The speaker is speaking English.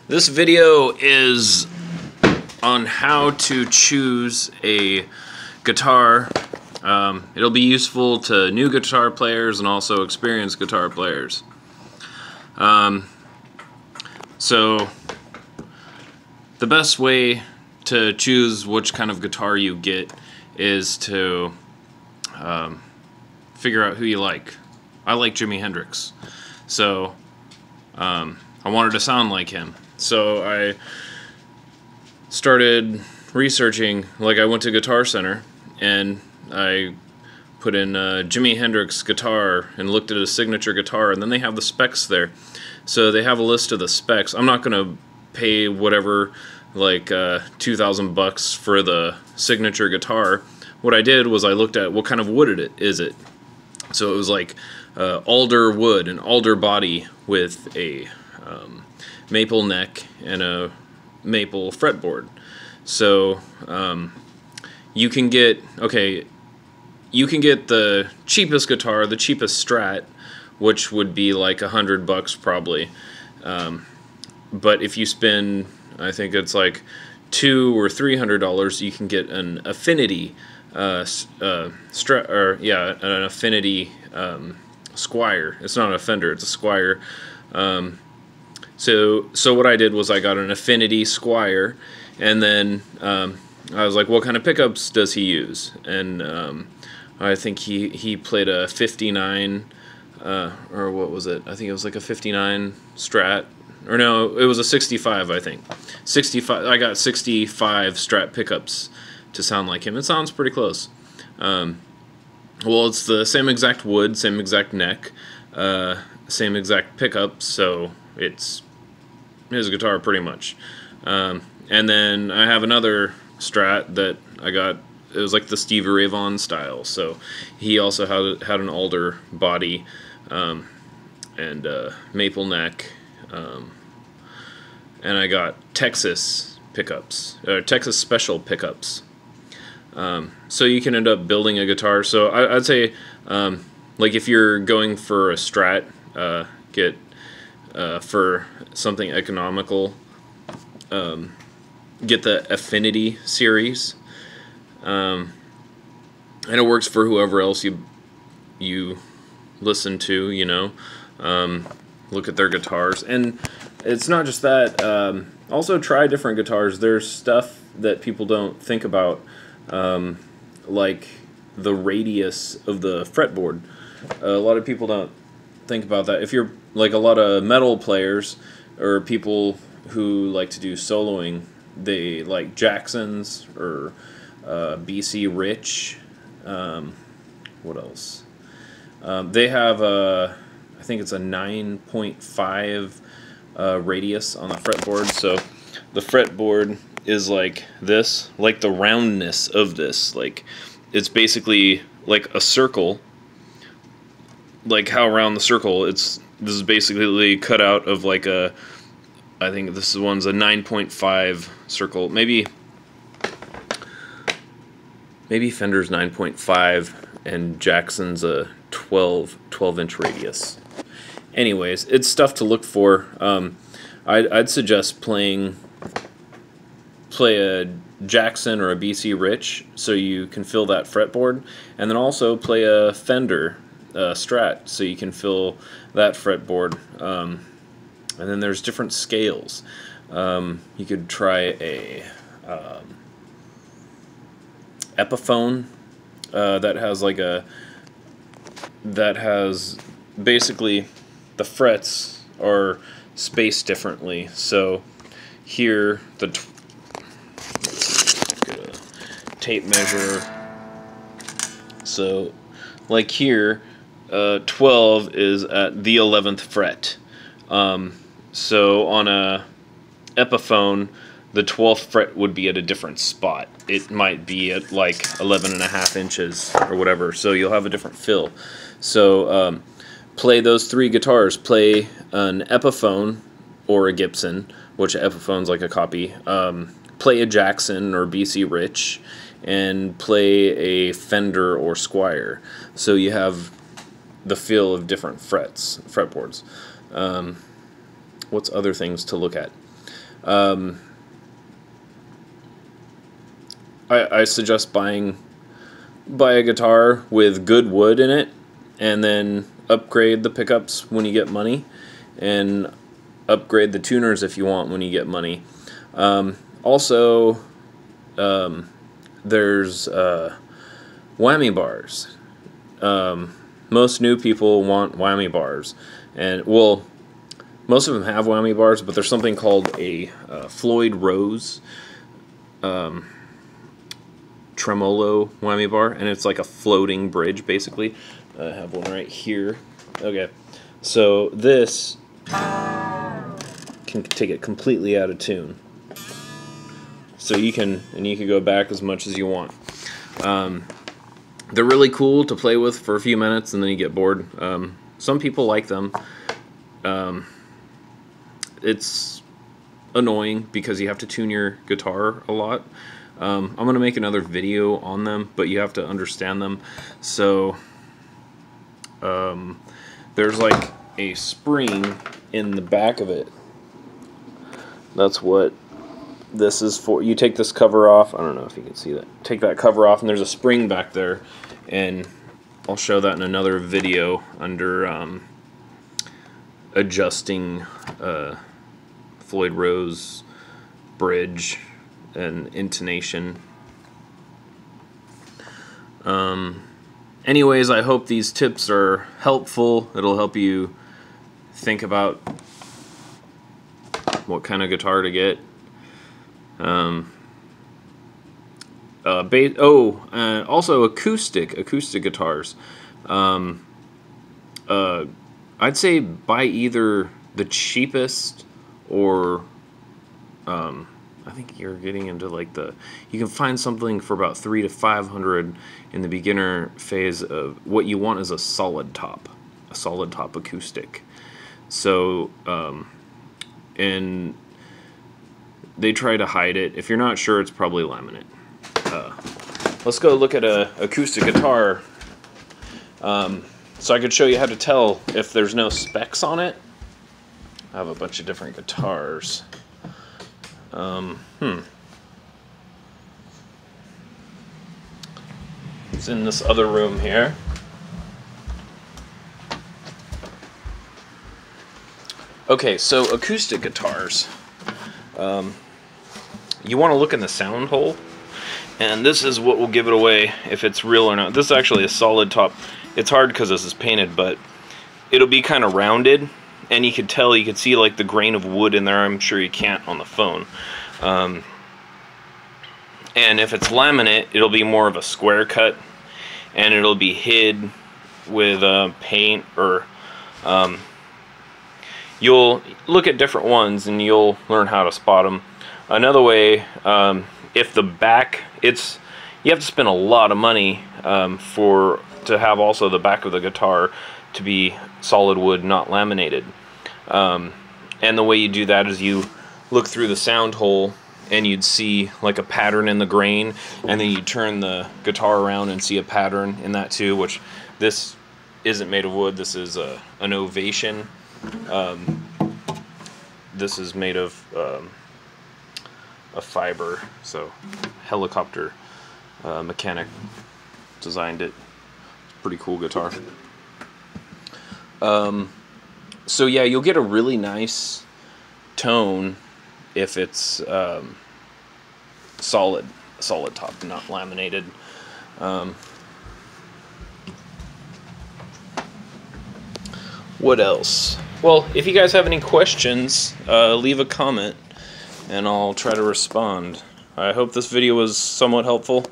This video is on how to choose a guitar. It'll be useful to new guitar players and also experienced guitar players. So the best way to choose which kind of guitar you get is to figure out who you like. I like Jimi Hendrix, so I wanted to sound like him. So I started researching, like I went to Guitar Center and I put in Jimi Hendrix guitar and looked at his signature guitar, and then they have the specs there. So they have a list of the specs. I'm not going to pay whatever, like $2,000 for the signature guitar. What I did was I looked at what kind of wood is it. So it was like alder wood, an alder body with a maple neck and a maple fretboard. So you can get the cheapest guitar, the cheapest Strat, which would be like $100 probably. But if you spend, I think it's like $200 or $300, you can get an Affinity an Affinity Squier. It's not a Fender, it's a Squier. So what I did was I got an Affinity Squier, and then I was like, what kind of pickups does he use? And I think he played a 59, or what was it? I think it was like a 59 Strat, or no, it was a 65, I think. 65. I got 65 Strat pickups to sound like him. It sounds pretty close. Well, it's the same exact wood, same exact neck, same exact pickups, so it's his guitar pretty much. And then I have another Strat that I got. It was like the Stevie Ray Vaughan style, so he also had an alder body and maple neck, and I got Texas pickups, Texas Special pickups. So you can end up building a guitar. So I'd say, like if you're going for a Strat, get for something economical, get the Affinity series, and it works for whoever else you listen to. You know, look at their guitars, and it's not just that. Also try different guitars. There's stuff that people don't think about. Like the radius of the fretboard. A lot of people don't think about that. If you're like a lot of metal players or people who like to do soloing, they like Jacksons or BC Rich. What else? They have I think it's a 9.5 radius on the fretboard. So the fretboard is like this, like the roundness of this, like it's basically like a circle, like how around the circle, this is basically cut out of like I think this one's a 9.5 circle, maybe Fender's 9.5 and Jackson's a 12-inch radius. Anyways, it's stuff to look for. I'd suggest play a Jackson or a BC Rich so you can fill that fretboard, and then also play a Fender Strat so you can fill that fretboard. And then there's different scales. You could try a Epiphone that has basically the frets are spaced differently. So here tape measure. So like here 12 is at the 11th fret. So on a Epiphone, the 12th fret would be at a different spot. It might be at like 11.5 inches or whatever, so you'll have a different fill. So play those three guitars. Play an Epiphone or a Gibson, which Epiphone's like a copy. Play a Jackson or BC Rich, and play a Fender or Squier. So you have the feel of different fretboards. What's other things to look at? I suggest buy a guitar with good wood in it, and then upgrade the pickups when you get money, and upgrade the tuners if you want when you get money. Also, there's whammy bars. Most new people want whammy bars, and well, most of them have whammy bars, but there's something called a Floyd Rose tremolo whammy bar, and it's like a floating bridge basically. I have one right here. Okay, so this can take it completely out of tune, so you can go back as much as you want. They're really cool to play with for a few minutes and then you get bored. Some people like them. It's annoying because you have to tune your guitar a lot. I'm going to make another video on them, but you have to understand them. So there's like a spring in the back of it. That's what this is for. You take this cover off. I don't know if you can see that. Take that cover off, and there's a spring back there, and I'll show that in another video under adjusting Floyd Rose bridge and intonation. Anyways, I hope these tips are helpful. It'll help you think about what kind of guitar to get. Also acoustic guitars. I'd say buy either the cheapest or I think you're getting into like you can find something for about $300 to $500 in the beginner phase. Of what you want is a solid top acoustic. So and they try to hide it. If you're not sure, it's probably laminate. Let's go look at a acoustic guitar. So I could show you how to tell if there's no specs on it. I have a bunch of different guitars. It's in this other room here. Okay, so acoustic guitars. You want to look in the sound hole, and this is what will give it away if it's real or not. This is actually a solid top. It's hard because this is painted, but it'll be kind of rounded, and you could see like the grain of wood in there. I'm sure you can't on the phone. And if it's laminate, it'll be more of a square cut, and it'll be hid with paint, or you'll look at different ones and you'll learn how to spot them. Another way, if the back, you have to spend a lot of money to have also the back of the guitar to be solid wood, not laminated. And the way you do that is you look through the sound hole and you'd see like a pattern in the grain, and then you turn the guitar around and see a pattern in that too, which this isn't made of wood. This is an Ovation. This is made of a fiber, so helicopter mechanic designed it. Pretty cool guitar. So yeah, you'll get a really nice tone if it's solid top, not laminated. What else? Well, if you guys have any questions, leave a comment and I'll try to respond. I hope this video was somewhat helpful.